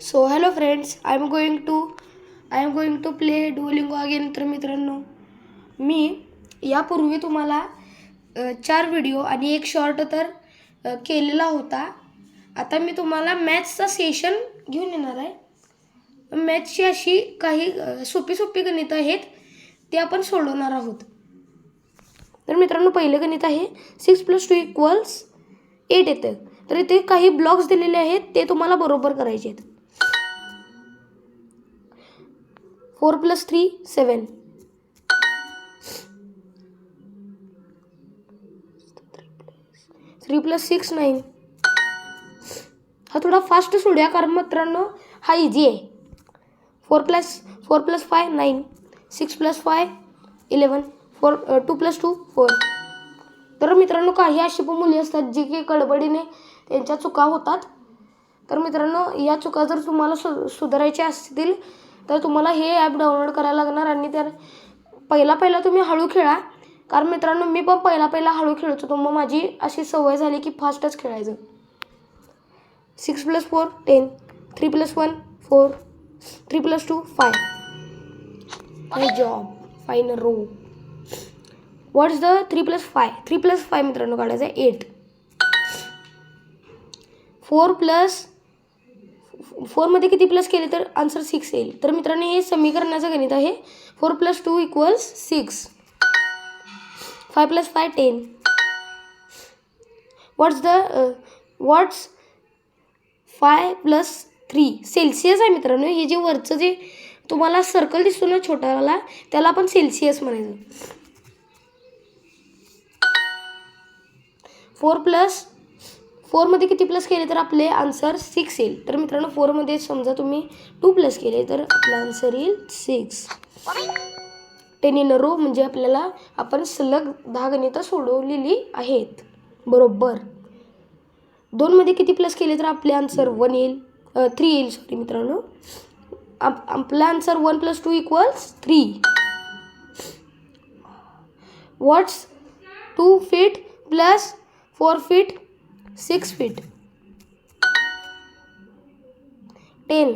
So hello friends, I am going to play Duolingo again. तर मित्रांनो, मी यापूर्वी तुम्हाला 4 व्हिडिओ आणि एक शॉर्ट तर केलेला होता. आता मी तुम्हाला मॅथ्सचा सेशन घेऊन येणार आहे. मॅथ्सची अशी काही सोपी गणितं आहेत ते आपण सोडवणार आहोत. तर मित्रांनो, पहिलं गणित आहे 6 + 2 = 8 येतं. तर इथे काही ब्लॉक्स दिलेले आहेत ते तुम्हाला बरोबर करायचे आहेत. 4 + 3 = 7. 3 + 6 = 9. हा थोडा फास्ट सोडूया कारण मित्रांनो हा इझी आहे. 4 + 5 = 9. 6 + 5 = 11. 2 + 2 = 4. तर मित्रांनो, काही अशी पण मुली असतात जी की गडबडीने त्यांच्या चुका होतात. तर मित्रांनो, या चुका जर तुम्हाला सुधारायच्या असतील तर तुम्हाला हे ॲप डाउनलोड करायला लागणार. आणि तर पहिला तुम्ही हळू खेळा, कारण मित्रांनो मी पण पहिला हळू खेळत होतो. मग माझी अशी सवय झाली की फास्टच खेळायचं. 6 + 4 = 10. 3 + 1 = 4. 3 + 2 = 5. Good job. 5 in a row. What's the 3 + 5? 3 + 5 मित्रांनो काढायचं आहे 8. 4 मध्ये किती प्लस केले तर आन्सर 6 येईल. तर मित्रांनो, हे समीकरणाचं गणित आहे. 4 + 2 = 6. 5 + 5 = 10. What's 5 + 3? सेल्सिअस आहे मित्रांनो. हे जे वरचं जे तुम्हाला सर्कल दिसतो ना छोटावाला, त्याला आपण सेल्सिअस म्हणायचं. 4 मध्ये किती प्लस केले तर आपले आन्सर 6 येईल. तर मित्रांनो, 4 मध्ये समजा तुम्ही 2 प्लस केले तर आपला आन्सर येईल 6. 10 in a row म्हणजे आपल्याला आपण सलग 10 गणितं सोडवलेली आहेत बरोबर. 2 मध्ये किती प्लस केले तर आपले आन्सर 3 येईल. सॉरी मित्रांनो, आपला answer 1 + 2 = 3. What's 2 feet + 4 feet = 6 feet? 10.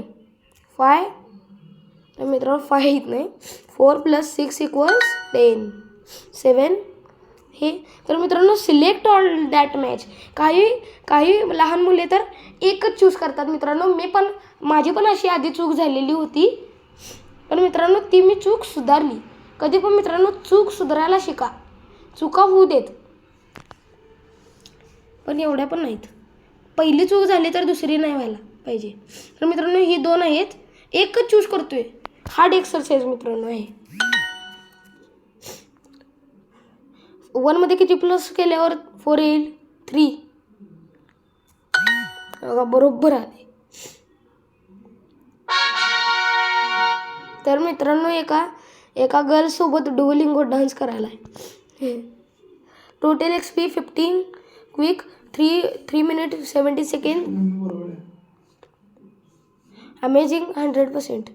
5. तर मित्रांनो 5 येत नाही. 4 + 6 = 10. 7. हे तर मित्रांनो, सिलेक्ट ऑल दॅट मॅच. काही लहान मुले तर एकच चूज करतात मित्रांनो. माझी पण अशी आधी चूक झालेली होती, पण मित्रांनो ती मी चूक सुधारली. कधी पण मित्रांनो चूक सुधारायला शिका. चुका होऊ देत, पण एवढ्या पण नाहीत. पहिली चूक झाली तर दुसरी नाही व्हायला पाहिजे. तर मित्रांनो, ही 2 आहेत, एकच चूज करतोय. हार्ड एक्सरसाइज मित्रांनो आहे. 1 मध्ये किती प्लस केल्यावर 4 येईल? 3. बरोबर आले. तर मित्रांनो, एका गर्ल सोबत डुओलिंगो डान्स करायला आहे. Total XP 15. Quick 3 minutes 70 seconds. Amazing 100%.